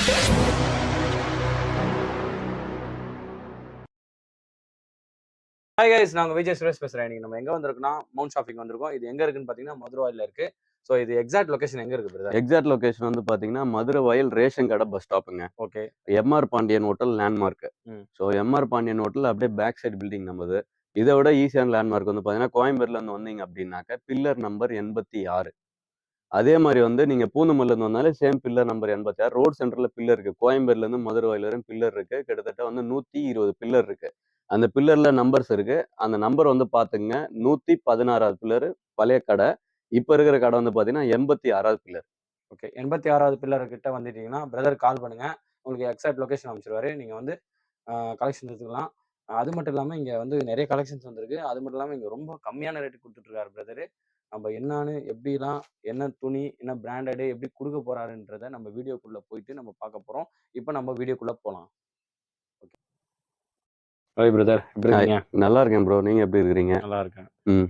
Hi guys, நாங்க விஜய் சுரேஷ் பேசுறேன். இன்னைக்கு நம்ம எங்க வந்திருக்கோம்னா மவுண்ட் ஷாப்பிங் வந்திருக்கோம். இது எங்க இருக்குன்னு பாத்தீங்கன்னா மதுரவாயில இருக்கு. ஸோ இது எக்ஸாக்ட் லொகேஷன் எங்க இருக்கு பிரதர்? எக்ஸாக்ட் லொகேஷன் வந்து பாத்தீங்கன்னா மதுரை வயல் ரேஷன் கடை பஸ் ஸ்டாப்புங்க. Okay. MR Pandian hotel landmark. So MR Pandian hotel அப்படியே பேக் சைடு பில்டிங் நம்மது. இதை விட ஈஸியான லேண்ட்மார்க் வந்து பாத்தீங்கன்னா கோயம்பேடுல இருந்து வந்தீங்க அப்படின்னாக்க பில்லர் நம்பர் 86. அதே மாதிரி வந்து நீங்க பூந்தமல்ல இருந்து வந்தாலே சேம் பில்லர் நம்பர் 86. ரோட் சென்டர்ல பில்லர் இருக்கு. கோயம்பேடுல இருந்து மதுரை வயல் வரையும் பில்லர் இருக்கு. கிட்டத்தட்ட வந்து 120 பில்லர் இருக்கு. அந்த பில்லர்ல நம்பர்ஸ் இருக்கு. அந்த நம்பர் வந்து பாத்துங்க 116வது பில்லர் பழைய கடை. இப்ப இருக்கிற கடை வந்து பாத்தீங்கன்னா 86வது பில்லர். ஓகே, 86வது பில்லர் கிட்ட வந்துட்டீங்கன்னா பிரதர் கால் பண்ணுங்க. உங்களுக்கு எக்ஸாக்ட் லொகேஷன் அமைச்சிருவாரு. நீங்க வந்து கலெக்ஷன் எடுத்துக்கலாம். அது மட்டும் இல்லாமல் இங்கே வந்து நிறைய கலெக்ஷன்ஸ் வந்திருக்கு. அது மட்டும் இல்லாமல் இங்கே ரொம்ப கம்மியான ரேட்டு கொடுத்துட்ருக்காரு பிரதரு. நம்ம என்னான்னு எப்படிலாம் என்ன துணி என்ன பிராண்டடு எப்படி கொடுக்க போறாருன்றத நம்ம வீடியோக்குள்ளே போயிட்டு நம்ம பார்க்க போகிறோம். இப்போ நம்ம வீடியோக்குள்ளே போகலாம். ஓகே. ஹாய் பிரதர், எப்படி இருக்கீங்க? நல்லா இருக்கேன் ப்ரோ. நீங்க எப்படி இருக்கிறீங்க? நல்லா இருக்கேன். ம்.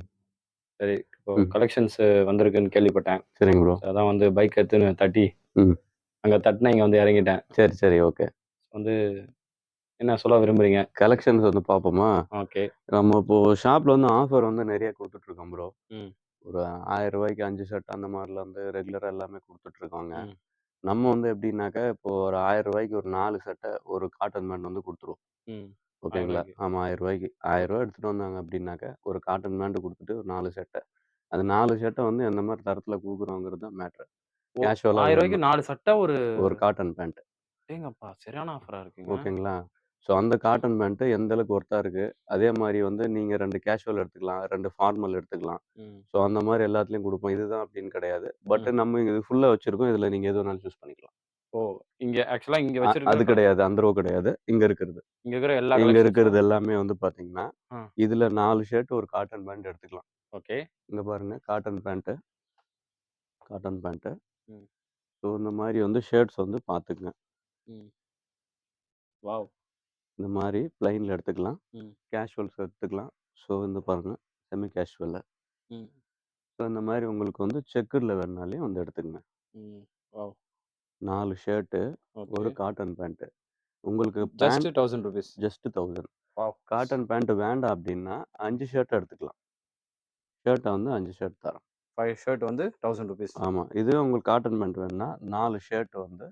சரி, இப்போ கலெக்ஷன்ஸ் வந்திருக்குன்னு கேள்விப்பட்டேன். சரிங்க ப்ரோ. அதான் வந்து பைக் எடுத்துன்னு தட்டி அங்கே தட்டினா இங்கே வந்து இறங்கிட்டேன். சரி சரி, ஓகே. வந்து என்ன சொல்ல விரும்புறீங்க? கலெக்ஷன்ஸ் வந்து பார்ப்போமா? ஓகே. நம்ம இப்போ ஷாப்ல வந்து ஆஃபர் வந்து நிறைய கொடுத்துட்ருக்கோம் ப்ரோ. ஒரு 1000 ரூபாய்க்கு 5 ஷர்ட் அந்த மாதிரில வந்து ரெகுலராக எல்லாமே கொடுத்துட்ருக்காங்க. நம்ம வந்து எப்படின்னாக்கா இப்போ ஒரு 1000 ரூபாய்க்கு ஒரு 4 சட்டை ஒரு காட்டன் பேண்ட் வந்து கொடுத்துருவோம். ஓகேங்களா? ஆமாம், 1000 ரூபாய்க்கு 1000 ரூபா எடுத்துகிட்டு வந்தாங்க அப்படின்னாக்கா ஒரு காட்டன் பேண்ட் கொடுத்துட்டு ஒரு 4 சட்டை. அது 4 சட்டை வந்து எந்த மாதிரி தரத்தில் கொடுக்குறோங்கிறது தான் மேட்ரு. கேஷுவலாக 1000 ரூபாய்க்கு 4 சட்டை ஒரு காட்டன் பேண்ட். ஏங்கப்பா, சரியான ஆஃபரா இருக்குங்க. ஓகேங்களா? ஸோ அந்த காட்டன் பேண்ட்டு எந்த அளவுக்கு ஒர்த்தா இருக்கு. அதே மாதிரி வந்து நீங்க 2 கேஷுவல் எடுத்துக்கலாம், 2 ஃபார்மல் எடுத்துக்கலாம். ஸோ அந்த மாதிரி எல்லாத்துலயும் குடுப்போம். இதுதான் அப்படின்னு கிடையாது. பட் நம்ம இது ஃபுல்லா வச்சிருக்கோம். இதுல நீங்க எது வேணாலும் சூஸ் பண்ணிக்கலாம். ஓ! இங்க ஆக்சுவலா இங்க அது வச்சிருக்கிறது கிடையாது. அந்த ரோ கிடையாது. இங்க இருக்கிறது. இங்க இருக்கிற எல்லா இங்க இருக்கிறது கலெக்ஷன்ஸும் எல்லாமே வந்து பாத்தீங்கன்னா, இதுல 4 ஷர்ட் ஒரு காட்டன் பேண்ட் எடுத்துக்கலாம். ஓகே. இங்க பாருங்க cotton pant. Cotton pant. So இந்த மாதிரி வந்து ஷர்ட்ஸ் வந்து பாத்துக்கங்க. வாவ்! இந்த மாதிரி பிளைன்ல எடுத்துக்கலாம். கேஷுவல்ஸ் எடுத்துக்கலாம். ஸோ வந்து பாருங்க செமி கேஷுவல்ல. ஸோ இந்த மாதிரி உங்களுக்கு வந்து செக்குடுல வேணுனாலே வந்து எடுத்துக்கங்க. வாவ்! 4 ஷர்ட்டு, ஒரு காட்டன் பேண்ட். உங்களுக்கு just 1000 rupees. Just 1000. Wow! Cotton pant வேண்டாம் அப்படின்னா 5 ஷர்ட் எடுத்துக்கலாம். ஷர்ட்டை வந்து 5 ஷர்ட் தரோம். 5 ஷர்ட் வந்து 1000 ரூபீஸ். ஆமா. இதுவே உங்களுக்கு காட்டன் பேண்ட் வேணும்னா 4 ஷர்ட் வந்து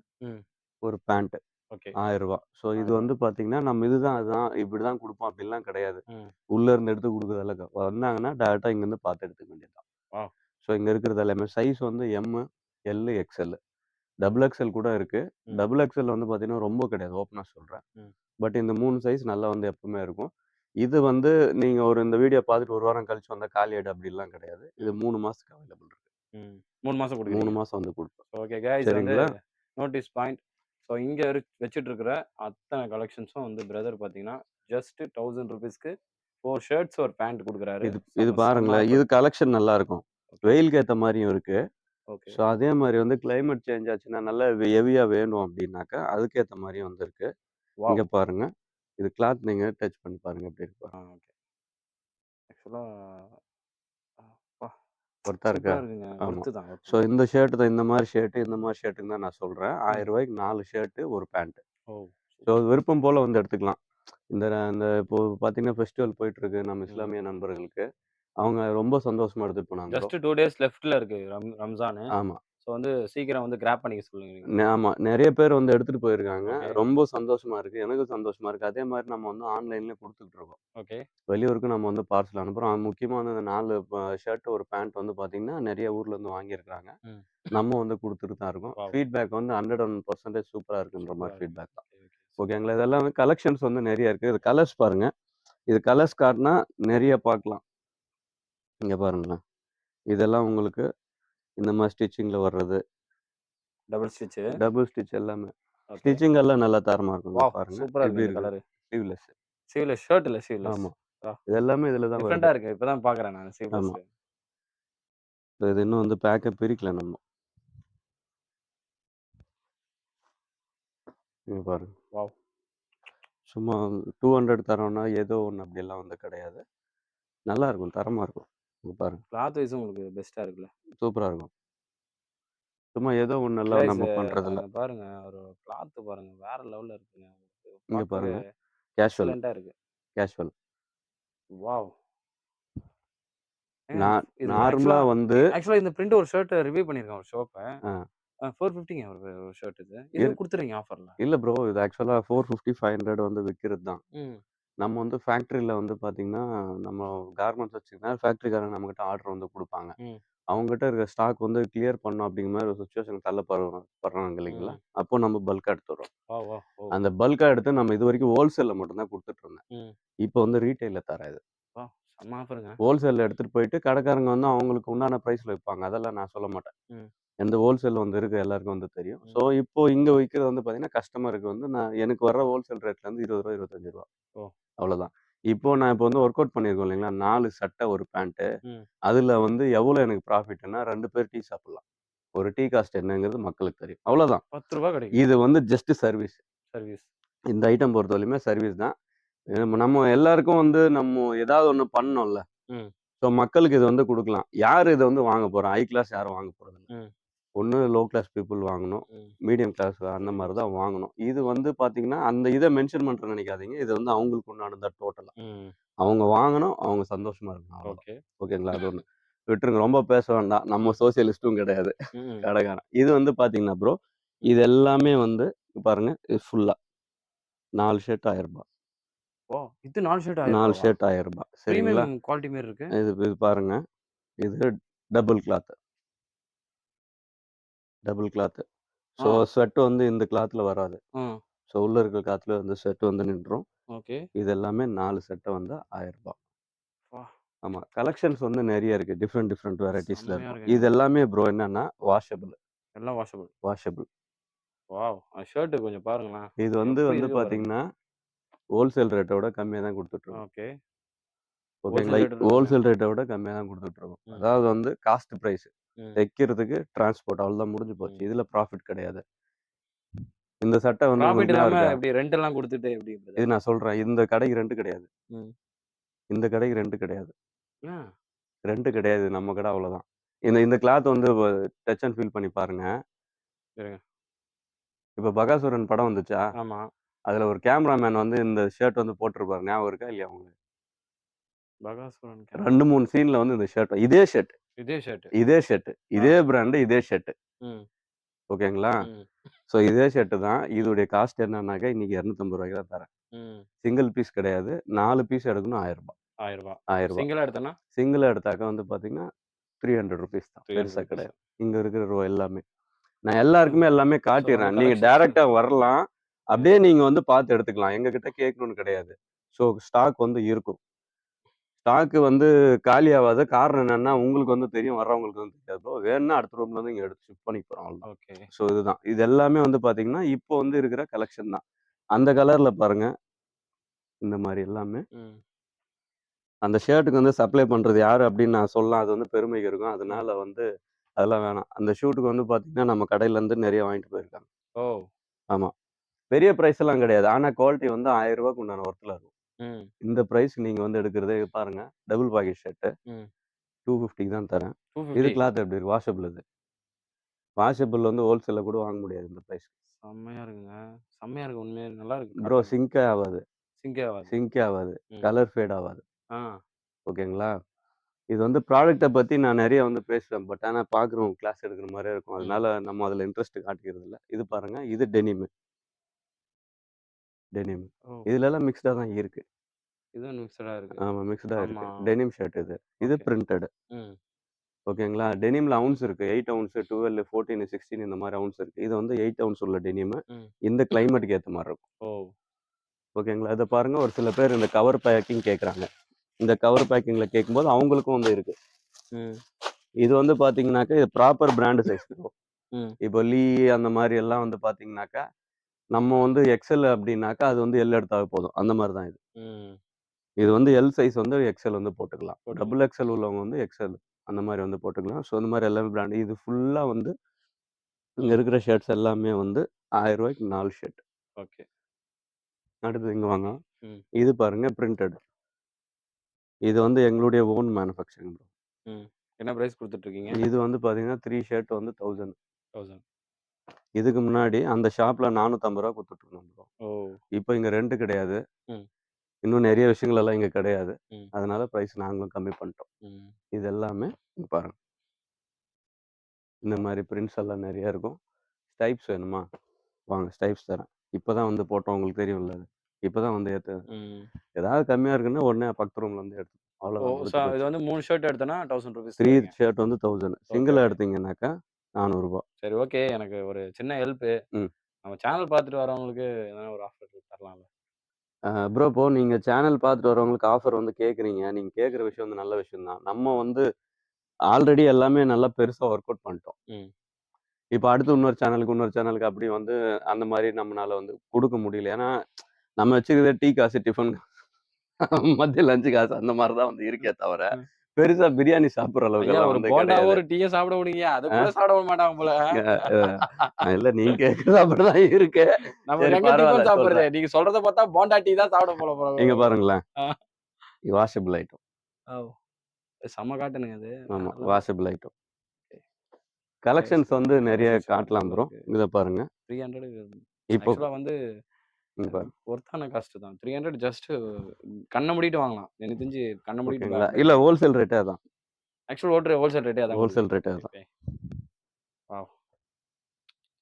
ஒரு பேண்ட். ஓகே. 1000 ரூபா. ஸோ இது வந்து பார்த்தீங்கன்னா, நம்ம இதுதான் அதுதான் இப்படிதான் குடுப்போம் அப்படிலாம் கிடையாது. உள்ள இருந்து எடுத்து குடுக்குறதெல்லாம் வந்தாங்கன்னா டைரக்ட்டா இங்கேருந்து பார்த்து எடுத்துக்க வேண்டியது தான். வாவ்! ஸோ இங்க இருக்கிறது எல்லாமே சைஸ் வந்து M, L, XL. Double XL கூட இருக்கு. டபுள் எக்ஸ்எல் வந்து பார்த்தீங்கன்னா ரொம்ப கிடையாது. ஓப்பனா சொல்றேன். பட் இந்த 3 சைஸ் நல்லா வந்து எப்பவுமே இருக்கும். இது வந்து நீங்க இந்த வீடியோ பார்த்துட்டு 1 வாரம் கழிச்சு வந்தா காலி ஆயிடும் அப்படிலாம் கிடையாது. இது 3 மாசத்துக்கு அவைலபிள் இருக்கு. 3 மாசம் குடுக்குறீங்க. 3 மாசம் வந்து குடுப்போம். ஓகே கைஸ், வந்து சரிங்களா? Notice point. ஸோ இங்க வச்சுட்டு இருக்கிற அத்தனை கலெக்ஷன்ஸும் வந்து பிரதர் பார்த்தீங்கன்னா ஜஸ்ட் 1000 ரூபீஸ்க்கு 4 ஷர்ட்ஸ் ஒரு பேண்ட் குடுக்குறாரு. இது பாருங்களேன். இது கலெக்ஷன் நல்லா இருக்கும். வெயிலுக்கு ஏத்த மாரியும் இருக்கு. ஓகே. ஸோ அதே மாதிரி வந்து கிளைமேட் சேஞ்ச் ஆச்சுன்னா நல்லா ஹெவியா வேணும் அப்படின்னாக்கா அதுக்கேத்த மாரியும் வந்து இருக்கு. இங்க பாருங்க. இது கிளாத் நீங்க டச் பண்ணி பாருங்க எப்படி இருக்கு பாருங்க. ஓகே. ஆக்சுவலா ஒர்த்தா இருக்கா? இருக்குங்க. ஆமா. ஒர்த்து தான். ஸோ இந்த ஷர்ட் தான் இந்த மாதிரி ஷர்ட்டுன்னு தான் நான் சொல்றேன். 1000 ரூபாய்க்கு 4 ஷர்ட், ஒரு பேண்ட். ஸோ விருப்பம் போல வந்து எடுத்துக்கலாம். இந்த இந்த இப்போ பார்த்தீங்கன்னா ஃபெஸ்டிவல் போயிட்டு இருக்கு நம்ம இஸ்லாமிய நண்பர்களுக்கு. அவங்க ரொம்ப சந்தோஷமா எடுத்துட்டு போனாங்க. ஜஸ்ட் 2 டேஸ் லெஃப்ட்ல இருக்கு ரம்ஜான். ஆமா. ஸோ வந்து சீக்கிரம் வந்து கிராப் பண்ணிக்க சொல்லுங்க. ஆமா. நெறைய பேர் வந்து எடுத்துட்டு போயிருக்காங்க. ரொம்ப சந்தோஷமா இருக்கு. எனக்கும் சந்தோஷமா இருக்கு. அதே மாரி நம்ம வந்து ஆன்லைன்லயே குடுத்துக்கிட்டு இருக்கோம். ஓகே. வெளியூருக்கு நம்ம வந்து பார்சல் அனுப்புறோம். முக்கியமா வந்து இந்த 4 ஷர்ட், ஒரு பேண்ட் வந்து பார்த்தீங்கன்னா, நெறைய ஊர்ல இருந்து வாங்கியிருக்காங்க. நம்ம வந்து குடுத்துட்டு தான் இருக்கோம். ஃபீட்பேக் வந்து 101% சூப்பரா இருக்குன்ற மாரி ஃபீட்பேக் தான். ஓகேங்களா? இதெல்லாம் கலெக்ஷன்ஸ் வந்து நெறைய இருக்கு. இது கலர்ஸ் பாருங்க. இது கலர்ஸ் காட்டுனா நெறைய பார்க்கலாம். இங்க பாருங்களேன். இதெல்லாம் உங்களுக்கு இந்த மாரி ஸ்டிச்சிங்ல வர்றது. டபுள் ஸ்டிச் எல்லாமே. ஸ்டிச்சிங் எல்லாம் நல்லா தரமா இருக்கும். பாருங்க. சூப்பரா இருக்கு இந்த கலர். ஸ்லீவ்லெஸ். ஸ்லீவ்லெஸ் ஷர்ட் இல்ல, ஸ்லீவ்லெஸ். ஆமா. இது எல்லாமே இதுல தான் டிஃபரண்டா இருக்கு. இப்பதான் பார்க்கறேன் நான் ஸ்லீவ்லெஸ். ஆமா. இது இன்னும் வந்து பேக்க பிரிக்கல நம்ம. இங்க பாருங்க. வாவ்! சும்மா 200 தரோம்னா ஏதோ ஒண்ணு அப்படியெல்லாம் வந்து கிடையாது. நல்லா இருக்கும். தரமா இருக்கும். இங்க பாருங்க. கிளாத் வைஸும் உங்களுக்கு பெஸ்ட்டா இருக்குல்ல? சூப்பரா இருக்கும். சும்மா ஏதோ ஒண்ணெல்லாம் கைஸ் நம்ம பண்றதில்ல. அங்க பாருங்க ஒரு கிளாத் பாருங்க. வேற லெவல்ல இருக்குங்க. இங்க பார்க்கவே பாருங்க. கேஷுவல், எக்ஸலென்ட்டா இருக்கு. கேஷுவல். வாவ்! ஏங்க நான் இது நார்மலா வந்து ஆக்சுவலா இந்த பிரிண்ட் ஒரு ஷர்ட் ரிவ்யூ பண்ணியிருக்கேன் ஒரு ஷோப்ப. ஆ 450ங்க ஒரு ஷர்ட் இது. இது இரு குடுத்துறீங்க ஆஃபர்ல. இல்ல ப்ரோ. இது ஆக்சுவலா 450, 500 வந்து விக்கிறது தான். ம். நம்ம வந்து ஃபேக்டரியில வந்து பார்த்தீங்கன்னா, நம்ம கார்மெண்ட்ஸ் வச்சுருந்தா ஃபேக்டரிக்காரங்க நம்மகிட்ட ஆர்டர் வந்து குடுப்பாங்க. ம். அவங்ககிட்ட இருக்க ஸ்டாக் வந்து கிளியர் பண்ணணும் அப்படிங்கிற மாரி ஒரு சிச்சுவேஷன் படுறாங்க இல்லைங்களா? ம். அப்போ நம்ம பல்க்கா எடுத்துர்றோம். வாவ்! வாவ்! ஓ! அந்த பல்க்கா எடுத்து நம்ம இதுவரைக்கும் ஹோல்சேல்ல மட்டும் தான் குடுத்துட்டுருந்தேன். ம். இப்போ வந்து ரீட்டெயில்ல தரேன் இது. வாவ்! செம்ம ஆஃபருங்க. ஹோல்சேல்ல எடுத்துட்டு போயிட்டு கடைக்காரங்க வந்து அவங்களுக்கு உண்டான பிரைஸ்ல விப்பாங்க. அதெல்லாம் நான் சொல்ல மாட்டேன். ம். எந்த ஹோல்சேல் வந்து இருக்க எல்லாருக்கும் வந்து தெரியும். ம். ஸோ இப்போ இங்க விக்கிறது வந்து பார்த்தீங்கன்னா, கஸ்டமருக்கு வந்து நான் எனக்கு வர ஹோல்சேல் ரேட்ல இருந்து ரூ. 20, ரூ. 25 ஓ! அவ்வளோதான். இப்போ வந்து ஒர்க் அவுட் பண்ணியிருக்கோம் இல்லைங்களா? 4 சட்டை, 1 பேண்ட். ம். அதுல வந்து எவ்வளோ எனக்கு ப்ராஃபிட்ன்னா 2 பேர் டீ சாப்பிடலாம். ஒரு டீ காஸ்ட் என்னங்கிறது மக்களுக்கு தெரியும். அவ்வளோதான். ரூ. 10 கிடைக்கும். இது வந்து ஜஸ்ட் சர்வீஸ். சர்வீஸ். இந்த ஐட்டம் பொறுத்தவரையுமே சர்வீஸ் தான். நம்ம எல்லாருக்கும் வந்து நம்ம ஏதாவது ஒண்ணு பண்ணணும்ல. ம். ஸோ மக்களுக்கு இத வந்து குடுக்கலாம். யாரு இத வந்து வாங்க போறா? ஹை கிளாஸ் யாரும் வாங்க போறதில்ல. ம். ஒண்ணு லோ கிளாஸ் பீப்பிள் வாங்கணும். ம். மீடியம் கிளாஸ் அந்த மாரி தான் வாங்கணும். இது வந்து பார்த்தீங்கன்னா, அந்த இத மென்ஷன் பண்றேன்னு நெனைக்காதீங்க. இது வந்து அவங்களுக்கு உண்டானது தான் டோட்டலா. ம். அவங்க வாங்கணும், அவங்க சந்தோஷமா இருக்கணும் அவ்வளோதான். ஓகே. ஓகேங்களா? அது ஒண்ணு. விட்டுருங்க. ரொம்ப பேச வேண்டாம். நம்ம சோசியலிஸ்ட்டும் கிடையாது. ம். கடைக்காரன். இது வந்து பார்த்தீங்கன்னா ப்ரோ, இது எல்லாமே வந்து பாருங்க, இது ஃபுல்லா 4 ஷர்ட் ரூ. 1000. ஓ! இது 4 ஷர்ட் ரூ. 4 1000வா? ஷர்ட் ரூ. 1000 சரிங்களா? பிரீமியம் குவாலிட்டி மாரி இருக்கு. இது இது பாருங்க. இது double cloth. Double cloth. So ஆ. ஸ்வெட் வந்து இந்த கிளாத்ல வராது. ம். ஸோ உள்ள இருக்கிற கிளாத்ல வந்து ஸ்வெட் வந்து நின்றும். ஓகே. இது எல்லாமே 4 சட்டை வந்து ரூ. 1000. வா! ஆமா. கலெக்ஷன்ஸ் வந்து நெறைய இருக்கு. டிஃபரெண்ட் டிஃபரெண்ட் வெரைட்டீஸ்ல செம்மையா இருக்கும். இருக்குங்க. இது எல்லாமே ப்ரோ என்னன்னா வாஷபிள். எல்லாம் வாஷபிள். வாஷபிள். வாவ்! ஷர்ட் கொஞ்சம் பாருங்களேன். இது வந்து எப்படி வந்து இருக்கு பாருங்க. பார்த்தீங்கன்னா, ஹோல்சேல் ரேட்ட விட கம்மியா தான் குடுத்துட்டுருக்கோம். ஓகே. ஓகேங்களா? ஹோல்சேல் ரேட் இருக்குங்க. ஹோல்சேல் ரேட்ட விட கம்மியா தான் குடுத்துட்டுருக்கோம். ம். அதாவது வந்து காஸ்ட் பிரைஸ். ம். தைக்கிறதுக்கு டிரான்ஸ்போர்ட் அவ்வளோதான் முடிஞ்சு போச்சு. ம். இதுல ப்ராஃபிட் கிடையாது. இந்த சட்டை வந்து ப்ராஃபிட் உங்களுக்கு ஞாபகம் இல்லாம இருக்கா? எப்படி ரெண்ட் எல்லாம் குடுத்துட்டு எப்படி இது பிரதர்? நான் சொல்றேன். இந்த கடைக்கு ரெண்ட் கிடையாது. ம். இந்த கடைக்கு ரெண்ட் கிடையாது. ஏன்? ரெண்ட் கிடையாது. நம்ம கடை அவ்வளோதான். இந்த இந்த கிளாத் வந்து டச் அண்ட் ஃபீல் பண்ணி பாருங்க. இருங்க. இப்ப பகாசுரன் படம் வந்துச்சா? ஆமா. அதுல ஒரு கேமராமேன் வந்து இந்த ஷர்ட் வந்து போட்டிருப்பாரு. ஞாபகம் இருக்கா? இல்லையா உங்களுக்கு? பகாசுரன் 2, கேமரா. 3 சீன்ல வந்து இந்த ஷர்ட் இதே ஷர்ட், இதே ஷர்ட். இதே ஷர்ட், ஆ. இதே பிராண்ட், இதே ஷர்ட். ம். ஓகேங்களா? ம். ஸோ இதே ஷர்ட் தான். இதோடைய காஸ்ட் என்னன்னாக்கா இன்னைக்கு ரூ. 250 தான் தரேன். ம். சிங்கிள் பீஸ் கிடையாது. 4 பீஸ் எடுக்கணும் ரூ. 1000. ரூ. 1000. ரூ. 1000. சிங்கிளா எடுத்தோம்னா சிங்கிளா எடுத்தாக்கா வந்து பார்த்தீங்கன்னா, ரூ. 300 தான். பெருசா ₹300. கிடையாது. இங்க இருக்கிற எல்லாமே. நான் எல்லாருக்குமே எல்லாமே ஸோ உங்க காட்டிர்றேன். நீங்க கலெக்ஷன்ஸ் டைரக்ட்டா வரலாம். அப்படியே நீங்க வந்து பார்த்து எடுத்துக்கலாம். எங்ககிட்ட கேட்கணும்னு கிடையாது. ஸோ ஸ்டாக் வந்து இருக்கும். ஸ்டாக் வந்து காலியாவாத காரணம் என்னன்னா, உங்களுக்கு வந்து தெரியும். வர்றவங்களுக்கு வந்து தெரியாது. ப்ரோ வேணும்னா அடுத்த ரூம்ல இருந்து இங்க எடுத்து ஷிஃப்ட் பண்ணிக்க போறோம் அவ்வளோதான். ஓகே. ஸோ இதுதான். இது எல்லாமே வந்து பார்த்தீங்கன்னா, இப்போ வந்து இருக்கிற கலெக்ஷன் தான். அந்த கலர்ல பாருங்க. இந்த மாரி எல்லாமே. ம். அந்த ஷர்ட்டுக்கு வந்து சப்ளை பண்றது யாரு அப்படின்னு நான் சொல்லலாம். அது வந்து பெருமைக்கு இருக்கும். ம். அதனால வந்து அதெல்லாம் வேணாம். அந்த ஷூட்டுக்கு வந்து பார்த்தீங்கன்னா, நம்ம கடையிலேருந்து நெறைய வாங்கிட்டு போயிருக்காங்க. ஓ! ஆமா. பெரிய பிரைஸ் எல்லாம் கிடையாது. ஆனா குவாலிட்டி வந்து ரூ. 1000க்கு உண்டான ஒர்த்ல இருக்கும். ம். இந்த பிரைஸ் நீங்க வந்து எடுக்கிறதே பாருங்க. டபுள் பாக்கெட் ஷர்ட் ம். 250க்கு தான் தரேன். இது 250. கிளாத் எப்படி இருக்கு? வாஷபிள் இது. வாஷபிள் வந்து ஹோல்சேல்ல கூட வாங்க முடியாது இந்த பிரைஸ். செம்மையா இருக்குங்க. செம்மையா இருக்கு உண்மையாவே நல்லா இருக்கு ப்ரோ காட்டன். சிங்க்கே ஆவாது. சிங்கே ஆகாது. சிங்க்கே ஆவாது. ம். கலர் ஃபேட் ஆவாது. ஆ. ஓகேங்களா? இது வந்து ப்ராடக்ட்ட பத்தி நான் நெறைய வந்து பேசுவேன். பட் ஆனா பார்க்குறவங்க கிளாஸ் எடுக்கிற மாரியே இருக்கும். ம். அதனால நம்ம அதில இன்ட்ரெஸ்ட் காட்டிக்கிறது இல்ல. இது பாருங்க. இது டெனிம். டெனிம். ஓ! இதுலலாம் மிக்ஸ்டா தான் இருக்கு. இதுவும் மிக்ஸ்டா இருக்கு. ஆமா மிக்ஸ்டா ஆமா. இருக்கு. டெனிம் ஷர்ட் இது. இது ஓகே. பிரிண்டட். ம். ஓகேங்களா? டெனிம்ல அவுன்ஸ் இருக்கு. 8 அவுன்ஸ், 12, 14, 16 இந்த மாரி அவுன்ஸ் இருக்கு. இது வந்து 8 அவுன்ஸ் உள்ள டெனிம். ம். இந்த கிளைமேட்க்கு ஏத்த மாரி இருக்கும். ஓ! ஓகேங்களா? இத பாருங்க ஒரு சில பேர் இந்த கவர் பேக்கிங் கேட்குறாங்க. இந்த கவர் பேக்கிங்ல கேட்கும்போது அவங்களுக்கும் வந்து இருக்கு. ம். இது வந்து பார்த்தீங்கன்னாக்கா, இது ப்ராப்பர் பிராண்ட் சைஸ் ப்ரோ. ம். இப்போ லீ அந்த மாரி எல்லாம் வந்து பார்த்தீங்கன்னாக்கா, நம்ம வந்து எக்ஸ்எல் அப்டின்னாக்கா, அது வந்து எல் எடுத்தாவே போதும். அந்த மாரி தான் இது. ம். இது வந்து எல் சைஸ் வந்து எக்ஸ்எல் வந்து போட்டுக்கலாம். போட்டுக்கலாம். டபுள் எக்ஸ்எல் உள்ளவங்க வந்து எக்ஸ்எல் அந்த மாரி வந்து போட்டுக்கலாம். ஸோ இந்த மாரி எல்லாமே பிராண்ட். இது ஃபுல்லா வந்து இங்க இருக்கிற ஷர்ட்ஸ் எல்லாமே வந்து ரூ. 1000க்கு 4 ஷர்ட். ஓகே. அடுத்து இங்க வாங்க. ம். இது பாருங்க பிரிண்டட். இது வந்து எங்களுடைய ஓன் மேனுஃபேக்சரிங் ப்ரோ. ம். என்ன பிரைஸ் குடுத்துட்டு இருக்கீங்க? இது வந்து பார்த்தீங்கன்னா, 3 ஷர்ட் வந்து 1000. 1000. இதுக்கு முன்னாடி அந்த ஷாப்ல ரூ. 450 குடுத்துட்டு இருந்தோம் ப்ரோ. ஓ! இப்போ இங்க ரெண்ட் கிடையாது. ம். இன்னும் நெறைய விஷயங்கள் எல்லாம் இங்க கிடையாது. ம். அதனால பிரைஸ் நாங்களும் கம்மி பண்ணிட்டோம். ம். இது எல்லாமே இங்க பாருங்க. இந்த மாரி பிரிண்ட்ஸ் எல்லாம் நெறைய இருக்கும். ஸ்டைப்ஸ் வேணுமா? வாங்க ஸ்டைப்ஸ் தரேன். இப்பதான் வந்து போட்டோம் உங்களுக்கு தெரியும்ல அது. இப்பதான் வந்து ம். ஏதாவது கம்மியா இருக்குன்னா உடனே பக்கத்து ரூம்ல இருந்து எடுத்து ஓ! அவ்வளோதான் ஸோ முடிஞ்சு இது போச்சு. வந்து 3 ஷர்ட் எடுத்தோம்னா ₹1000 3 தருவீங்க. ஷர்ட் வந்து 1000. ஓகே, சிங்கிளா ஓகே. எடுத்தீங்கன்னாக்கா ரூ. 400. சரி, ஓகே. எனக்கு ஒரு சின்ன ஹெல்ப்பு. ம். நம்ம சேனல் பார்த்துட்டு வரவங்களுக்கு எதனா ஒரு ஆஃபர் தரலாம்ல? ப்ரோ இப்போ நீங்க சேனல் பார்த்துட்டு வரவங்களுக்கு ஆஃபர் வந்து கேட்குறீங்க. நீங்க கேட்குற விஷயம் வந்து நல்ல விஷயம் தான். நம்ம வந்து ஆல்ரெடி எல்லாமே நல்லா பெருசா ஒர்க் அவுட் பண்ணிட்டோம். ம். இப்ப அடுத்து இன்னொரு சேனலுக்கு அப்படி வந்து அந்த மாரி நம்மனால வந்து குடுக்க முடியல. ஏன்னா, நம்ம வச்சுக்கிறதே டீ காசு, டிஃபன் மதிய லஞ்ச் காசு அந்த மாரி தான் வந்து இருக்கே தவிர, ம். பெருசா பிரியாணி சாப்பிடுற ஐயா அளவுக்கெல்லாம் ஒரு வந்து போண்டாவும், கிடையாது. ஒரு டீயும் சாப்பிட விடுங்கய்யா. அத அ கூட சாப்பிட விட மாட்டாங்க போல. அ இல்ல நீங்க கேட்கறது அப்படிதான் இருக்கு. நம்ம சரி எங்க பரவால்ல டிஃபன் சாப்பிடுறது? சொல்றேன். நீங்க சொல்றத பார்த்தா போண்டா, டீ தான் சாப்பிட போல போல. இங்க பாருங்களேன். ஆ. Washable item. ஓ! செம்ம காட்டனுங்க அது. ஆமா. வேற level. Washable item. Okay. Collections வந்து நெறைய கலெக்ஷன்ஸ் காட்டலாம் நல்லா ப்ரோ. இருக்கு. இத பாருங்க. 300 இப்போ ஆக்சுவலா வந்து இங்க பாருங்க. ஒர்த்தான காஸ்ட் தான். 300 ஜஸ்ட் கண்ண மூடிட்டு வாங்கலாம். எனக்கு தெரிஞ்சு கண்ண மூடிட்டு ஓகேங்களா? பை இல்ல பண்ணிடலாம். ஹோல்சேல் ரேட்டே அதான். ஆக்சுவல் ஹோல்சேல் ரேட்டே அதான் ஹோல்சேல் குடுக்குறீங்க. ரேட்டே அதான். ஓகே. வாவ்!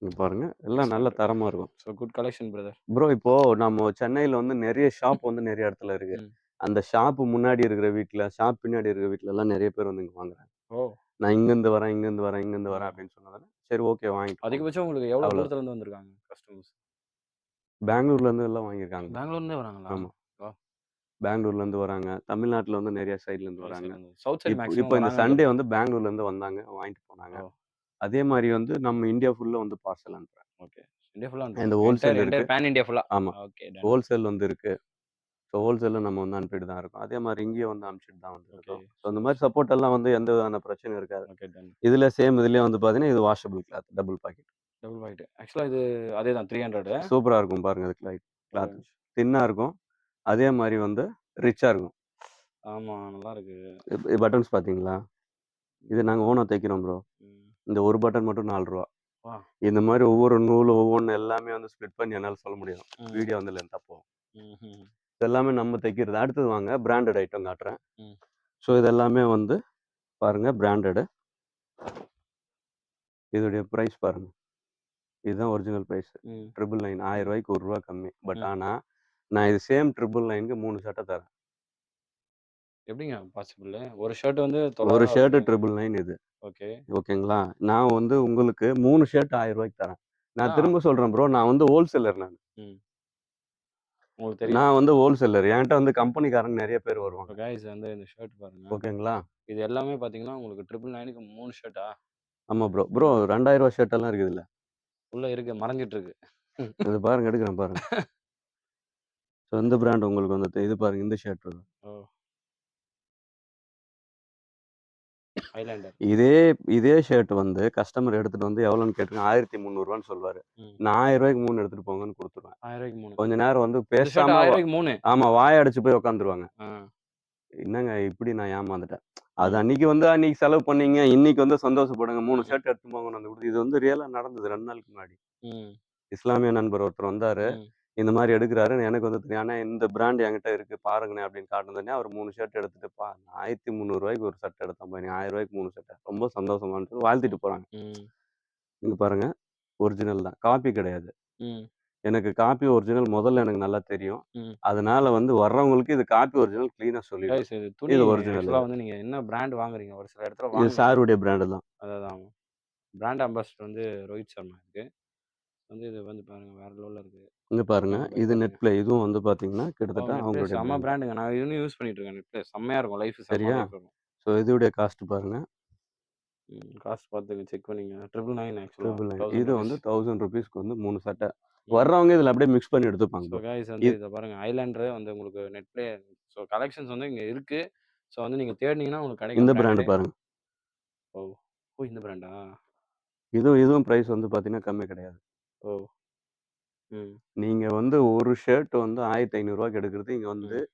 இங்க பாருங்க. எல்லாம் நல்ல எக்ஸலென்ட். தரமா இருக்கும். So good collection brother. Bro இப்போ நம்ம சென்னையில வந்து நெறைய ஷாப் வந்து நெறைய இடத்துல இருக்கு. ம். அந்த ஷாப் முன்னாடி இருக்கிற வீட்ல, ஷாப் பின்னாடி இருக்கிற வீட்லலாம் நெறைய பேர் வந்து இங்க வாங்குறாங்க. ஓ! நான் இங்கேருந்து வரேன், இங்கேருந்து வரேன், இங்கேருந்து வரேன் ம். அப்படின்னு சொன்னதால, சரி ஓகே வாங்கிட்டு போங்க. அதிகபட்சம் உங்களுக்கு எவ்வளோ அவ்வளோ. தூரத்துல இருந்து வந்திருக்காங்க கஸ்டமர்ஸ்? பெங்களூர்லேருந்து எல்லாம் வாங்கியிருக்காங்க ப்ரோ. பெங்களூர்லருந்தே வராங்களா? ஆமா. வாவ்! பெங்களூர்லேருந்து வராங்க. தமிழ்நாட்டுல வந்து நெறைய சைட்லேருந்து சரி, வராங்க. சரி. சவுத் சைடு இப்போ இப்போ மேக்ஸிமம் இந்த வராங்கன்னு சண்டே வந்து கேள்விப்பட்டேன். பெங்களூர்லேருந்து வந்தாங்க, வாங்கிட்டு போனாங்க. ஓ! அதே மாரி வந்து நம்ம இந்தியா ஃபுல்லா வந்து பார்சல் அனுப்புறேன். ஓகே. இந்தியா ஃபுல்லா இந்த அனுப்புறீங்க. ஹோல்சேல் என்டையர் இருக்கு. என்டையர் பேன் இந்தியா ஃபுல்லா. ஆமா. Okay done. ஹோல்சேல் வந்து இருக்கு. ஸோ ஹோல்சேல்ல நம்ம வந்து அனுப்பிட்டு தான் இருக்கோம். அதே மாரி இங்கேயும் வந்து அனுப்பிச்சுட்டு தான் ஓகே. வந்துருக்கோம். ஸோ இந்த சூப்பர், மாரி சூப்பர். சப்போர்ட் எல்லாம் வந்து எந்த விதமான பிரச்சனையும் இருக்காது. Okay done. இதுலயே வந்து பார்த்தீங்கன்னா, இது washable cloth double pocket. Double white. ஆக்சுவலா இது அதேதான் 300. சூப்பரா இருக்கும் பாருங்க இது ஒரு கிளாத். நிமிஷம். தின்னா இருக்கும். அதே மாரி வந்து ரிச்சா இருக்கும். ஆமா, நல்லா இருக்கு. பட்டன்ஸ் பார்த்தீங்களா? இது நாங்க ஓனா தைக்கிறோம் ப்ரோ. ம். இந்த ஒரு பட்டன் மட்டும் ரூ. 4. வா! இந்த மாரி ஒவ்வொரு நூல் ஒவ்வொன்னு எல்லாமே வந்து ஸ்ப்ளிட் பண்ணி என்னால சொல்ல முடியும். ம். வீடியோ வந்து லென்த்தா போகும். ம்ஹ்ம். இது எல்லாமே நம்ம தைக்கிறது. அடுத்தது வாங்க பிராண்டட் ஐட்டம் காட்டுறேன். ம். ஸோ இது எல்லாமே வந்து பாருங்க பிராண்டடு. இதோடைய பிரைஸ் பாருங்க. இதுதான் ஒரிஜினல் பிரைஸ். ம். 999 ரூ. 1000க்கு ரூ. 1 கம்மி. பட் ம். ஆனா, நான் இது சேம் 999க்கு 3 சட்டை தரேன். எப்படிங்க பாசிபிள்? ஒரு ஷர்ட் வந்து ரூ. ஒரு 900 ஷர்ட் சொல்றீங்க. 999 இது. ஓகே. ஓகேங்களா? நான் வந்து உங்களுக்கு 3 ஷர்ட் ரூ. 1000க்கு தரேன். நான் ஆ. திரும்ப சொல்றேன் ப்ரோ. நான் வந்து ஹோல்சேலர் நானு. ம். உங்களுக்கு தெரியும். நான் வந்து ஹோல்சேலர். என்கிட்ட வந்து கம்பெனிக்காரங்க நெறைய பேர் இப்போ வருவாங்க. காய்ஸ் வந்து இந்த ஷர்ட் பாருங்க. ஓகேங்களா? இது எல்லாமே பார்த்தீங்கன்னா, உங்களுக்கு 999க்கு 3 ஷர்ட்டா? ஆமா ப்ரோ. ப்ரோ ம். ரூ. 2000 ஷர்ட் எல்லாம் இருக்குதுல்ல. உள்ள இருக்கு. மறைஞ்சிட்டு இருக்கு. இது பாருங்க எடுக்கிறேன் பாருங்க. ஸோ இந்த பிராண்ட் உங்களுக்கு வந்து இது பாருங்க இந்த ஷர்ட் வரும். ஓ! ஹைலாண்டர். இதே இதே ஷர்ட் வந்து கஸ்டமர் எடுத்துட்டு வந்து எவ்வளோன்னு கேட்டுருங்க. ரூ. 1300 சொல்லுவாரு. ம். நான் ரூ. 1000க்கு 3 எடுத்துட்டு போங்கன்னு குடுத்துருவேன். ரூ. 1000க்கு 3. கொஞ்ச நேரம் வந்து இந்த ஷர்ட் ரூ. பேசாம 1000க்கு 3. ஆமா வாய அடைச்சு போய் உட்காந்துருவாங்க. ஆ. என்னங்க இப்படி நான் ஏமாந்துட்டேன். அது ம். அன்னைக்கு செலவு பண்ணீங்க. இன்னைக்கு வந்து சந்தோஷப்படுங்க. 3 ம். ஷர்ட் எடுத்துட்டு போங்கன்னு வந்து குடுத்து இது வந்து ரியலா நடந்தது 2 நாளுக்கு முன்னாடி. ம். இஸ்லாமிய நண்பர் ஒருத்தர் வந்தாரு. ம். இந்த மாரி எடுக்குறாரு. எனக்கு வந்து தெரியும். "அண்ணே இந்த பிராண்ட் என்கிட்ட இருக்கு பாருங்கண்ணே" அப்படின்னு காட்டுனதுனே அவர் 3 ஷர்ட் எடுத்துட்டு, "ரூ. 1300 ஒரு ஷர்ட் எடுத்தேன்ப்பா. நீ ரூ. 1000க்கு 3 ஷர்ட்டா? ரொம்ப சந்தோஷமான்னு" வாழ்த்திட்டு போறாங்க. ம். இங்க பாருங்க. ஒரிஜினல் தான். காப்பி கிடையாது. ம். எனக்கு காப்பி, ஒரிஜினல் முதல்ல எனக்கு நல்லா தெரியும். ம். அதனால வந்து வர்றவங்களுக்கு இது காப்பி, ஒரிஜினல் கிளீனா சொல்லிடுவேன். கைஸ் இது துணி இது ஒரிஜினல் ஆக்சுவலா இது. வந்து நீங்க என்ன பிராண்ட் வாங்குறீங்க? ஒரு சில இடத்துல இது வாங்கலாம். சாருடைய பிராண்டு தான். அதான் பிராண்ட் அம்பாசிடர் வந்து ரோஹித் சர்மா இருக்கு. வந்து இது வந்து பாருங்க வேற லெவல்ல இருக்கு. இங்க பாருங்க. கண்டிப்பா பை இது பண்ணுங்க. நெட்ப்ளே. இதுவும் வந்து பார்த்தீங்கன்னா, ஓ! கிட்டத்தட்ட நெட் பிளஸ் அவங்களுடைய செம்ம பிராண்ட் தான். பிராண்டுங்க. நான் இதுவும் யூஸ் பண்ணிட்டு இருக்கேன். நெட் பிளஸ் செம்மையா இருக்கும். லைஃப் செம்ம சரியா? லைஃப் இருக்கும். ஸோ இதுவுடைய காஸ்ட் பாருங்க. காஸ்ட் பார்த்துங்க செக் பண்ணிங்க. 999 ஆக்சுவலா 999 1000 இது ரூபீஸ். வந்து ரூ. 1000க்கு வந்து 3 சட்டை. ம். வர்றவங்க இதில அப்படியே மிக்ஸ் பண்ணி எடுத்துப்பாங்க ஸோ ப்ரோ. காய்ஸ் வந்து இது இத பாருங்க. ஐலேண்டர் வந்து உங்களுக்கு நெட்லயே ஸோ கலெக்ஷன்ஸ் வந்து இங்க இருக்கு. ஸோ வந்து நீங்க தேடுனீங்கன்னா உங்களுக்கு இந்த கிடைக்கும் பிராண்ட் பிராண்டடே. பாருங்க. ஓ! ஓ! இந்த பிராண்டா? இதுவும் பிரைஸ் வந்து பார்த்தீங்கன்னா, கம்மி கிடையாது. ஓ! ம். நீங்க வந்து ஒரு ஷர்ட் வந்து ரூ. 1500க்கு எடுக்கிறது, இங்க வந்து ம்.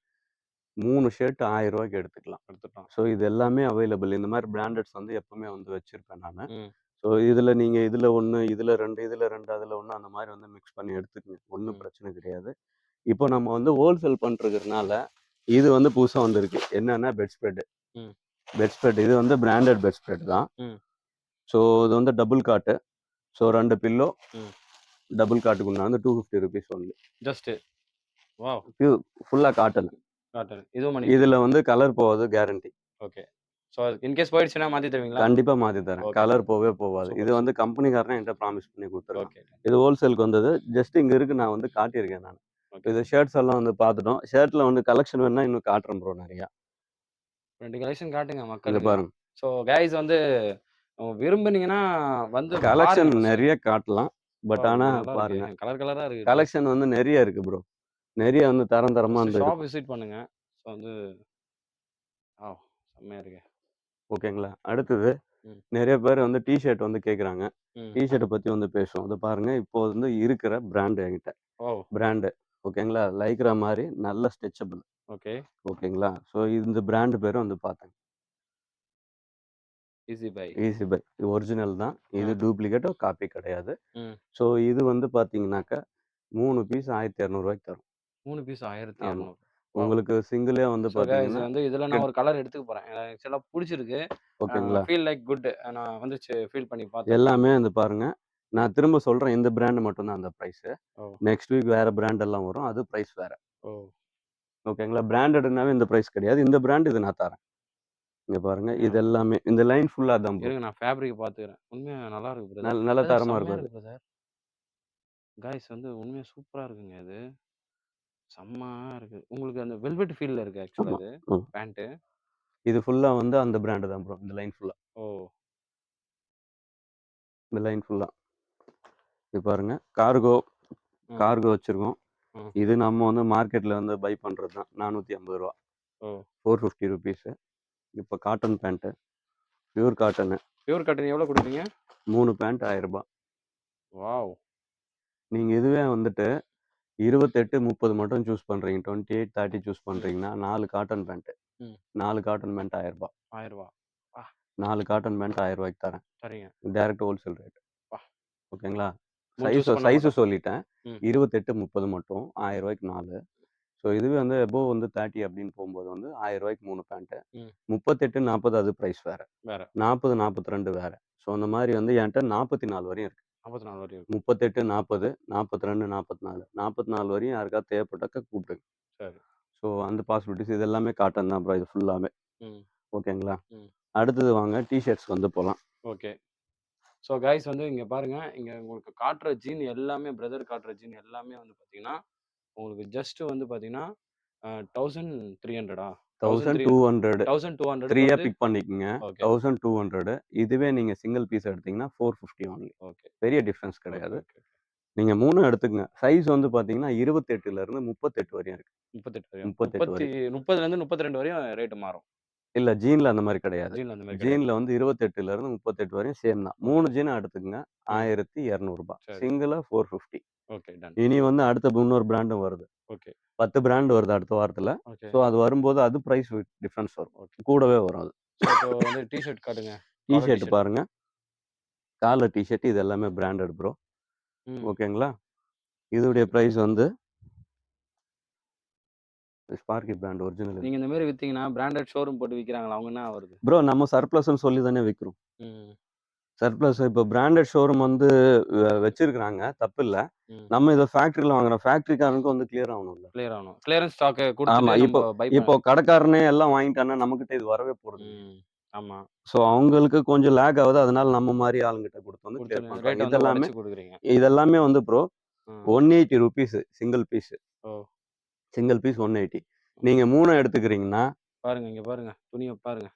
3 ஷர்ட் ரூ. 1000க்கு எடுத்துக்கலாம். எடுத்துட்டோம். ஸோ இது எல்லாமே அவைலபிள். இந்த மாரி பிராண்டட்ஸ் வந்து எப்பவுமே வந்து வச்சிருப்பேன் நானு. ம். ஸோ இதில் நீங்கள் இதில் ஒன்று இதில் ரெண்டு இதில் ரெண்டு அதில் ஒன்று அந்த மாதிரி வந்து மிக்ஸ் பண்ணி எடுத்துக்கங்க, ஒன்றும் ம். பிரச்சனை கிடையாது. இப்போ நம்ம வந்து ஹோல்சேல் பண்ணுறதுனால இது வந்து புதுசாக வந்திருக்கு. என்னன்னா பெட் ஸ்ப்ரெட். ம். பெட் ஸ்ப்ரெட் இது வந்து பிராண்டட் பெட் ஸ்ப்ரெட் தான். ம். ஸோ இது வந்து டபுள் காட்டு. ஸோ 2 பில்லோ ம். டபுள் காட்டுக்கு வந்து 250 ருபீஸ் ஒன்லி. Just wow! ஃபுல்லாக காட்டன். காட்டன். இதுவும் மணி இதில் வந்து கலர் போகாது, கேரண்டி. ஓகே. ஸோ இன்கேஸ் போயிடுச்சுன்னா மாத்தி தருவீங்களா? கண்டிப்பா மாத்தி தரேன். ஓகே. கலர் போகவே போகாது. இது சூப்பர், வந்து சூப்பர். கம்பெனிக்காரனே என்கிட்ட ப்ராமிஸ் பண்ணி குடுத்துருக்கான். ஓகே. இது ஹோல்சேலுக்கு வந்தது. ஜஸ்ட் இங்க இருக்கு, நான் வந்து காட்டியிருக்கேன் நானு. ஓகே. இது ஷர்ட்ஸ் எல்லாம் வந்து பார்த்துட்டோம். ஷர்ட்ல வந்து கலெக்ஷன் வேணும்னா இன்னும் காட்டுறேன் ப்ரோ நெறையா. 2 கலெக்ஷன் காட்டுங்க இங்க மக்களுக்கு. பாருங்க. ஸோ கைஸ் வந்து விரும்புனீங்கன்னா வந்து கலெக்ஷன் பாருங்க ஃபர்ஸ்ட்டு. நெறைய காட்டலாம். But wow! ஆனா இது நல்லா பாருங்க. இருக்கு. கலர் கலரா இருக்கு ட்ரெஸ். கலெக்ஷன் வந்து நெறைய இருக்கு ப்ரோ. நெறைய வந்து தரம் தரமா ஃபர்ஸ்ட்டு வந்து ஷாப் இருக்கும். விசிட் பண்ணுங்க. ஸோ வந்து வாவ்! செம்மையா இருக்கு. ஓகேங்களா? அடுத்தது ம். நெறைய பேர் வந்து டீ ஷர்ட் வந்து கேட்குறாங்க. ம். டீ ஷர்ட்ட பத்தி வந்து பேசுவோம். இது பாருங்க, இப்போ வந்து இருக்கிற பிராண்ட் என்கிட்ட. வாவ்! பிராண்டு ஓகேங்களா? லைக்ரா மாரி நல்ல ஸ்ட்ரெச்சபிள். ஓகே. ஓகேங்களா? ஸோ இந்த பிராண்ட் பேரும் வந்து பார்த்தேன். Easy buy. Easy buy. இது ஒரிஜினல் தான். இது ஆ. டூப்ளிகேட் காப்பி கிடையாது. ம். ஸோ இது வந்து பார்த்தீங்கன்னாக்கா 3 பீஸ் ரூ. 1200 தரும். 3 பீஸ் ஆமா. 1200. வாவ்! உங்களுக்கு சிங்கிளே வந்து ஸோ கைஸ் பார்த்தீங்கன்னா வந்து இதுல நான் ஒரு கலர் எடுத்துக்க போறேன். எனக்கு ஆக்சுவலா புடிச்சிருக்கு. ஓகேங்களா? Feel like good. நான் வந்து ஃபீல் பண்ணி பார்த்துருக்கேன். எல்லாமே வந்து பாருங்க. நான் திரும்ப சொல்றேன், இந்த பிராண்ட் மட்டும் தான் அந்த பிரைஸு. ஓ! நெக்ஸ்ட் வீக் வேற பிராண்ட் எல்லாம் வரும். அது பிரைஸ் வேற. ஓ! ஓகேங்களா? பிராண்டட்னாவே இந்த பிரைஸ் கிடையாது. இந்த பிராண்ட் இது நான் தரேன். இங்க பாருங்க. இது ம். எல்லாமே இந்த லைன் ஃபுல்லா அதான் ப்ரோ. இருங்க நான் ஃபேப்ரிக் பார்த்துக்கிறேன். உண்மையா நல்லா இருக்கு பிரதர். நல்ல பிரதர் தரமா செம்மையா இருக்கும் அது. இருக்கு பிரதர். காய்ஸ் வந்து உண்மையா சூப்பரா இருக்குங்க இது. செம்மையா இருக்கு. உங்களுக்கு அந்த வெல்வெட் ஃபீல்ல இருக்கு ஆக்சுவலா ஆமா. இது. ம். பேண்ட். இது ஃபுல்லா வந்து அந்த பிராண்ட் தான் ப்ரோ. இந்த லைன் ஃபுல்லா. ஓ! இந்த லைன் ஃபுல்லா. இது பாருங்க. கார்கோ ம். கார்கோ வச்சிருக்கோம். ம். இது நம்ம வந்து மார்க்கெட்ல வந்து பை பண்றது தான். ரூ. 450. ஓ! 450 ருபீஸு. இப்போ cotton pant. Pure cotton. Pure cotton எவ்வளோ குடுப்பீங்க? 3 பேண்ட் ரூ. 1000. வாவ்! நீங்க இதுவே வந்துட்டு 28, 30 மட்டும் சூஸ் பண்றீங்க. 28, 30 சூஸ் ம். பண்றீங்கன்னா 4 காட்டன் பேண்ட். ம். 4 காட்டன் பேண்ட் ரூ. 1000. ரூ. 1000. 4 காட்டன் பேண்ட் ரூ. 1000க்கு தரேன். சரிங்க. Direct wholesale rate. அப்பா! ஓகேங்களா? 3 சூஸ் பண்ணா சைஸு மட்டும். சொல்லிட்டேன். ம். 28, 30 மட்டும் ரூ. 1000க்கு 4. ஸோ இதுவே வந்து அபோவ் வந்து 30 அப்படின்னு போகும்போது வந்து ரூ. 1000க்கு 3 பேண்ட்டு. ம். 38, 40 அது பிரைஸ் வேற. வேற. 40, 42 வேற. ஸோ அந்த மாரி வந்து என்ட்ட 44 வரையும் இருக்கு. 44 வரையும் இருக்கு. 38, 40, 42, 44. 44 வரையும் யாருக்காவது தேவைப்பட்டாக்கா கூப்பிடுங்க. சரி. ஸோ அந்த பாசிபிலிட்டீஸ் இது எல்லாமே காட்டன் தான் ப்ரோ இது ஃபுல்லாமே. ம். ஓகேங்களா? ம். அடுத்தது வாங்க டீ ஷர்ட்ஸ் வந்து போலாம். ஓகே. ஸோ காய்ஸ் வந்து இங்க பாருங்க. இங்க உங்களுக்கு காட்டுற ஜீன் எல்லாமே பிரதர் காட்டுற ஜீன் எல்லாமே வந்து பார்த்தீங்கன்னா, உங்களுக்கு ஜஸ்ட் வந்து பார்த்தீங்கன்னா, 1300 1200 1200க்கு 3யா வந்து பிக் பண்ணிக்கங்க. ஓகே. 1200 இதுவே நீங்க சிங்கிள் பீஸ் எடுத்தீங்கன்னா 450 ஒன்லி. ஓகே. பெரிய டிஃபரன்ஸ் ஓகே. கிடையாது. ஓகே. நீங்க 3ம் எடுத்துக்கங்க. சைஸ் வந்து பார்த்தீங்கன்னா 28ல இருந்து 38 வரையும் இருக்கு. 38 வரையும். 38 வரையும். 30லேருந்து 32 வரையும் ரேட் மாறும். இல்ல ஜீன்ல அந்த மாரி கிடையாது. ஜீன்ல அந்த மாரி கிடையாது. ஜீன்ல வந்து 28ல இருந்து 38 வரையும் சேம் தான். 3 ஜீன் எடுத்துக்கங்க. ரூ. ம். 1200. சரி. சிங்கிளா 450. ஓகே. டன். இனி வந்து அடுத்த இன்னொரு பிராண்டும் வருது. ஓகே. 10 பிராண்ட் வருது அடுத்த வாரத்துல. ஓகே. ஸோ அது வரும்போது அது பிரைஸ் டிஃபரன்ஸ் வரும். ஓகே. கூடவே வரும் அது. ஸோ இப்போ வந்து டீ ஷர்ட் காட்டுங்க. T collar T shirt shirt. பாருங்க. காலர் டீ ஷர்ட் இது எல்லாமே பிராண்டட் ப்ரோ. ம். ஓகேங்களா? இதோடைய பிரைஸ் வந்து ஸ்பார்க்கி பிராண்ட் ஒரிஜினல் இது. நீங்க இந்த மாரி வித்தீங்கன்னா, பிராண்டட் ஷோரூம் போட்டு விக்கிறாங்களா? அவங்க என்ன ஆவறது? ப்ரோ நம்ம சர்ப்ளஸ்ன்னு சொல்லி தானே விக்கிறோம். ம். சர்ப்ளஸ் இப்போ பிராண்டட் ஷோரூம் வந்து வச்சிருக்கிறாங்க. தப்பில்ல. ம். நம்ம இத ஃபேக்டரில வாங்குறோம். ஃபேக்டரிக்காரனுக்கு வந்து கிளியர் ஆகணும்ல. கிளியர் ஆகணும். கிளியரன்ஸ் ஸ்டாக்க ஆமா. குடுத்துட்டு இப்போ நம்ம பை இப்போ கடைக்காரனே எல்லாம் வாங்கிட்டான்னா நம்மகிட்ட இது வரவே போறதில்ல. ம். ஆமா. ஸோ அவங்களுக்கு கொஞ்சம் லேக் ஆகுது. அதனால நம்ம மாரி ஆளுங்கிட்ட குடுத்து வந்து கிளியர் குடுத்துட்டு பண்றாங்க. ரேட்ட வந்து உடைச்சு குடுக்குறீங்க. இதெல்லாமே வந்து ப்ரோ ம். 180 ரூபீஸ் சிங்கிள் பீஸ். ஓ! Single piece 180. நீங்க 3 எடுத்துக்கிறீங்கன்னா பாருங்க, இங்க பாருங்க. துணிய பாருங்க.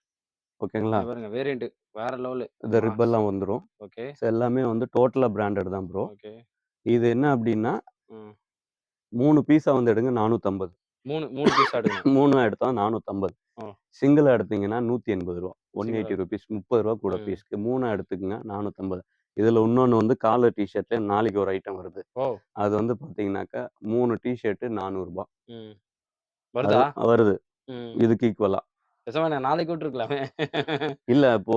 ஓகேங்களா? இங்க பாருங்க. வேரியன்ட் வேற லெவலு. இந்த ரிப் மாஸ். எல்லாம் வந்துரும். ஓகே. ஸோ எல்லாமே வந்து டோட்டலா பிராண்டட் தான் ப்ரோ. ஓகே. இது என்ன அப்டின்னா ம். 3 பீஸா வந்து எடுங்க 450. 3 பீஸா எடுக்கணும். 3 எடுத்தா 450. ஓ! சிங்கிளா எடுத்தீங்கன்னா ரூ. 180. சிங்கிளா 180 ரூபீஸ் ரூ. 30 கூட ம். பீஸ்க்கு. 3 எடுத்துக்கங்க 450. இதுல இன்னொன்னு வந்து காலர் டீ ஷர்ட்ல நாளைக்கு ஒரு ஐட்டம் வருது. ஓ! அது வந்து பார்த்தீங்கன்னாக்கா 3 டீ ஷர்ட் ரூ. 400. ம். அது வருதா? வருது. ம். இதுக்கு ஈக்குவலா. பேசாம நான் நாளைக்கு விட்டுருக்கலாமே. இல்ல இப்போ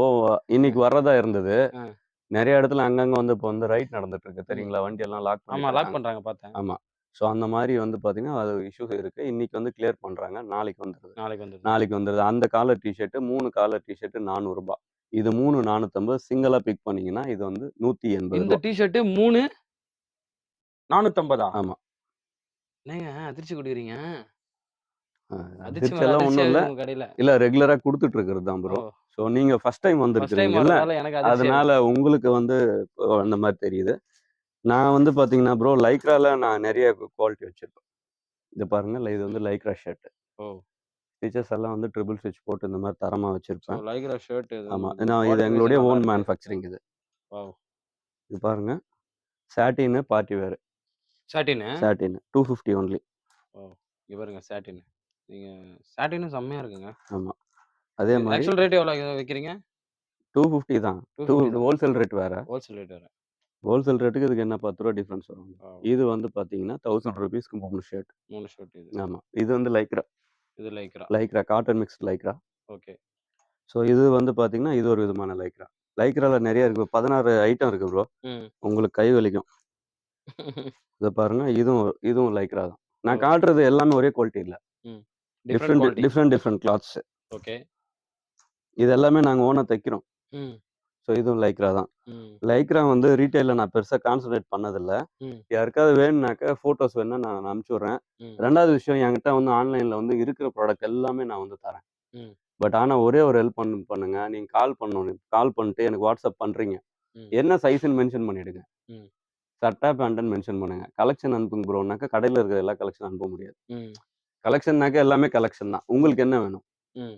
இன்னைக்கு வர்றதா இருந்தது. ஆ. நிறைய இடத்துல அங்கங்க வந்து இப்போ வந்து ரைட் நடந்துட்டு இருக்கு தெரியுங்களா? வண்டி எல்லாம் லாக் ஆமா, பண்ணிட்டு லாக் இருக்காங்க. பண்றாங்க பார்த்தேன். ஆமா. ஸோ அந்த மாரி வந்து பார்த்தீங்கன்னா, அது இஷ்யூஸ் இருக்கு. இன்னைக்கு வந்து கிளியர் பண்றாங்க. நாளைக்கு வந்துருது. நாளைக்கு வந்துருது. நாளைக்கு வந்துருது. அந்த collar T shirt 3 collar T shirt ரூ. 400. இது 3 450. சிங்கிளா பிக் பண்ணீங்கன்னா, இது வந்து ரூ. இந்த 180. டீ ஷர்ட் 3 450 ஆமா. என்னங்க அதிர்ச்சி குடுக்குறீங்க? அ அதிர்ச்சி மேல அதிர்ச்சியெல்லாம் அதிர்ச்சி ஒண்ணும் இல்ல. ஆகுது உங்க கடையில. இல்ல ரெகுலரா குடுத்துட்டு இருக்கிறது தான் ஓ! ப்ரோ. ஸோ நீங்க ஃபர்ஸ்ட் டைம் ஃபர்ஸ்ட் டைம் வந்திருக்கிறீங்கல்ல, வர்றதால எனக்கு அதிர்ச்சியா அதனால இருக்கு. உங்களுக்கு வந்து அந்த மாரி தெரியுது. நான் வந்து பார்த்தீங்கன்னா ப்ரோ, லைக்ரால நான் நெறைய குவாலிட்டி வச்சிருப்பேன். இது பாருங்க, இது வந்து லைக்ரா ஷர்ட். ஓ! ஸ்டிச்சஸ் எல்லாம் வந்து ட்ரிபிள் ஸ்டிச் போட்டு இந்த மாரி தரமா ஸோ வச்சிருப்பேன். லைக்ரா ஷர்ட் இது ஆமா. ஏன்னா இது வாட்டர் எங்களுடைய ரெசிஸ்டன்ட் நல்லா ஓன் இருக்கு. மேனுஃபேக்சரிங் இது. வாவ்! இது பாருங்க. சாட்டின் பார்ட்டி வேர். சாட்டினு. சாட்டின் 250 ஒன்லி. ஓ! இங்க பாருங்க சாட்டின். நீங்க சாட்டினும் செம்மையா இருக்குங்க. ஆமா. அதே மாரி ஆக்சுவல் ரேட் எவ்வளோ விக்கிறீங்க? 250 தான். 250 தான். ஹோல்சேல் ரேட் வேற. ஹோல்சேல் ரேட் வேற. ஹோல்சேல் ரேட்டுக்கு இதுக்கு என்ன ரூ. 10 டிஃபரன்ஸ் வரும். வாவ்! இது வந்து பார்த்தீங்கன்னா, ₹1000க்கு 3 ஷர்ட். 3 ஷர்ட் இது. ஆமா. இது வந்து லைக்ரா. இது Lycra. Lycra cotton mixed Lycra. Okay. So இது வந்து பார்த்தீங்கன்னா, இது ஒரு விதமான லைக்ரா. லைக்ரால நெறைய இருக்கு. 16 ஐட்டம் இருக்கு ப்ரோ. ம். உங்களுக்கு கை வலிக்கும். இத பாருங்க. இதுவும் இதுவும் லைக்ரா தான். நான் ஓ! காட்டுறது எல்லாமே ஒரே குவாலிட்டி இல்ல. ம். Different quality. Different clothes. Okay. இது எல்லாமே நாங்க ஓனா தைக்கிறோம். ம். ஸோ இதுவும் லைக்ரா தான். ம். லைக்ரா வந்து ரீட்டெயில்ல நான் பெருசா கான்சன்ட்ரேட் பண்ணதில்ல. ம். யாருக்காவது வேணும்னாக்க ஃபோட்டோஸ் வேணுனா நான் அனுப்பிச்சு விடுறேன். ம். 2வது விஷயம் என்கிட்ட வந்து ஆன்லைன்ல வந்து இருக்கிற ப்ராடக்ட் எல்லாமே நான் வந்து தரேன். ம். பட் ஆனா ஒரே ஒரு ஹெல்ப் பண்ணுங்க. நீங்க கால் பண்ணணும். கால் பண்ணிட்டு எனக்கு WhatsApp பண்றீங்க. ம். என்ன சைஸ்ன்னு மென்ஷன் பண்ணிடுங்க. ம். சட்டை, பேண்ட்டுன்னு மென்ஷன் பண்ணுங்க. கலெக்ஷன் அனுப்புங்க ப்ரோனாக்கா கடையில இருக்கிற எல்லா கலெக்ஷனும் அனுப்ப முடியாது. ம். கலெக்ஷன்னாக்க எல்லாமே கலெக்ஷன் தான். உங்களுக்கு என்ன வேணும்? ம்.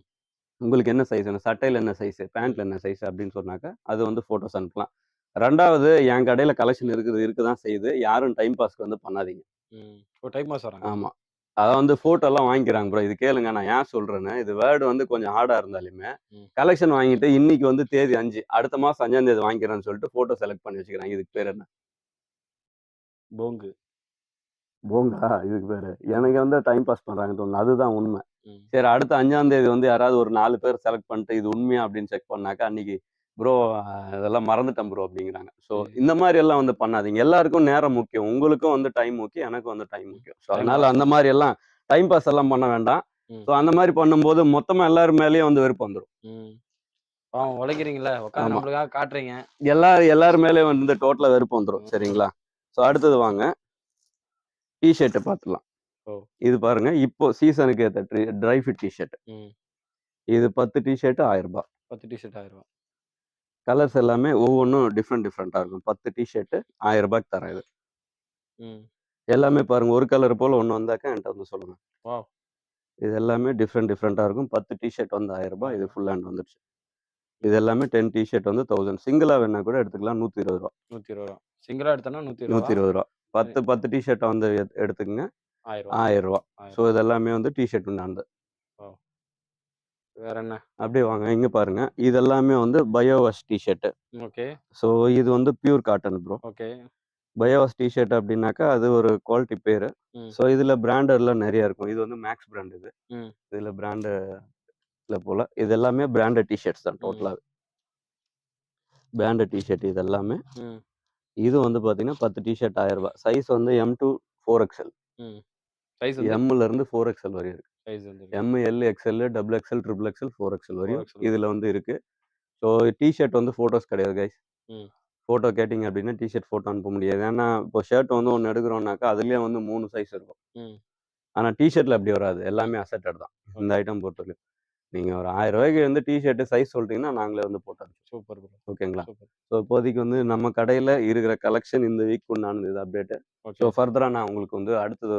உங்களுக்கு என்ன சைஸ் வேணும்? சட்டையில என்ன சைஸு? ம். பேண்ட்ல என்ன சைஸ் அப்படின்னு சொன்னாக்கா, அது வந்து ஃபோட்டோஸ் அனுப்பலாம். 2வது என் கடையில கலெக்ஷன் இருக்க தான் செய்யுது. யாரும் டைம் பாஸ்க்கு வந்து பண்ணாதீங்க. ம். ஓ! டைம் பாஸ் வராங்க. ஆமா. அதான் வந்து ஃபோட்டோலாம் வாங்கிக்கிறாங்க ப்ரோ. இது கேளுங்க நான் ஏன் சொல்றேன்னு, இது வேர்ட் வந்து கொஞ்சம் ஹார்டா இருந்தாலுமே, ம். கலெக்ஷன் வாங்கிட்டு இன்னைக்கு வந்து தேதி 5 அடுத்த மாசம் 5ஆம் தேதி வாங்கிக்கிறேன்னு சொல்லிட்டு ஃபோட்டோ செலக்ட் பண்ணி வச்சுக்கிறாங்க. இதுக்கு பேர் என்ன? போங்கு. போங்கா இதுக்கு பேரு. எனக்கு வந்து டைம் பாஸ் பண்றாங்கன்னு தோணுது. அதுதான் உண்மை. ம். சரி அடுத்த 5ஆம் தேதி வந்து யாராவது ஒரு 4 பேர் செலக்ட் பண்ணிட்டு இது உண்மையா அப்படின்னு செக் பண்ணாக்கா, அன்னைக்கு ப்ரோ இதெல்லாம் மறந்துட்டேன் ப்ரோ அப்படிங்கிறாங்க. ஸோ ம். இந்த மாரி எல்லாம் வந்து பண்ணாதீங்க. எல்லாருக்கும் நேரம் முக்கியம். உங்களுக்கும் வந்து டைம் முக்கியம். எனக்கும் வந்து டைம் முக்கியம். ஸோ டைம் அதனால பாஸ் அந்த தான். மாரி எல்லாம் டைம் பாஸ் எல்லாம் பண்ண வேண்டாம். ம். ஸோ அந்த மாரி பண்ணும்போது மொத்தமா எல்லார் மேலயும் வந்து வெறுப்பு வந்துரும். ம். பாவம் உழைக்கிறீங்கல்ல, உட்காந்து ஆமா. நம்மளுக்காக காட்டுறீங்க. எல்லார் மேலயும் வந்து டோட்டலா வெறுப்பு வந்துரும். ம். சரிங்களா? ஸோ அடுத்தது வாங்க. டீ ஷர்ட்ட பார்த்துடலாம். ஓ! இது பாருங்க. இப்போ சீசனுக்கு ஏத்த ட்ரை ஃபிட் டீ ஷர்ட். ம். இது 10 டீ ஷர்ட் ரூ. 1000. 10 டீ ஷர்ட் ரூ. 1000. கலர்ஸ் எல்லாமே ஒவ்வொன்னும் டிஃபரெண்ட்டா இருக்கும். 10 டீ ஷர்ட் ரூ. 1000க்கு தரேன் இது. ம். எல்லாமே பாருங்க ஒரு கலர் போல ஒண்ணு வந்தாக்கா என்ட்ட வந்து சொல்லுங்க. வாவ்! இது எல்லாமே டிஃபரெண்ட்டா இருக்கும். 10 டீ ஷர்ட் வந்து ரூ. 1000. இது 1000. ஃபுல் ஹேண்ட் வந்துருச்சு. இது ம். எல்லாமே 10 டீ ஷர்ட் வந்து 1000. சிங்கிளா வேணா கூட எடுத்துக்கலாம். ரூ. 120. ரூ. 120. சிங்கிளா எடுத்தோம்னா ரூ. ரூ. 120. 120. 10 டீ ஷர்ட்ட வந்து எடுத்துக்கங்க. ரூ. 1000. ரூ. 1000. ஸோ 1000. இது எல்லாமே வந்து டீ ஷர்ட் உண்டானது. வாவ்! வேற என்ன? அப்படியே வாங்க. இங்க பாருங்க. இது எல்லாமே வந்து Biowash T shirt. Okay. So இது வந்து pure cotton bro. Okay. Biowash T shirt அப்படின்னாக்கா, அது ஒரு குவாலிட்டி பேரு. ம். ஸோ இதில பிராண்டட்லாம் நெறைய இருக்கும். இது வந்து மேக்ஸ் பிராண்ட் இது. ம். இதில பிராண்டு இல்ல போல. இது எல்லாமே பிராண்டட் டீ ஷர்ட்ஸ் தான் ம். டோட்டலாவே. பிராண்டட் டீ ஷர்ட் இது எல்லாமே. ம். இது வந்து பார்த்தீங்கன்னா, 10 டீ ஷர்ட் ரூ. 1000. சைஸ் வந்து எம் டூ 4XL. ம். சைஸ் வந்து எம்லேருந்து 4XL வரையும் இருக்கு. சைஸ் வந்து இருக்கு. M, L, XL, double XL, triple XL, 4XL வரையும் 4XL. இதில வந்து இருக்கு. ஸோ டீ ஷர்ட் வந்து ஃபோட்டோஸ் கிடையாது கைஸ். ம். ஃபோட்டோ கேட்டீங்க அப்படின்னா, டீ ஷர்ட் ஃபோட்டோ அனுப்ப முடியாது. ஏன்னா, இப்போ ஷர்ட் வந்து ஒண்ணு எடுக்கிறோம்னாக்கா, அதிலேயே வந்து 3 சைஸ் இருக்கும். ம். ஆனா டீ ஷர்ட்ல அப்படி வராது. ம். எல்லாமே அசெட்டட் தான். இந்த ஓகே. ஐட்டம் பொறுத்தவரைக்கும். நீங்க ஒரு ரூ. 1000க்கு வந்து டீ ஷர்ட் சைஸ் சொல்ட்டீங்கன்னா, நாங்களே வந்து போட்டு அனுப்பிச்சுருவோம். Super bro. ஓகேங்களா? சூப்பர். ஸோ இப்போதைக்கு வந்து நம்ம கடையில இருக்கிற கலெக்ஷன் இந்த வீக் உண்டானது இது அப்டேட்டு. So okay. ஃபர்தரா நான் உங்களுக்கு வந்து அடுத்தது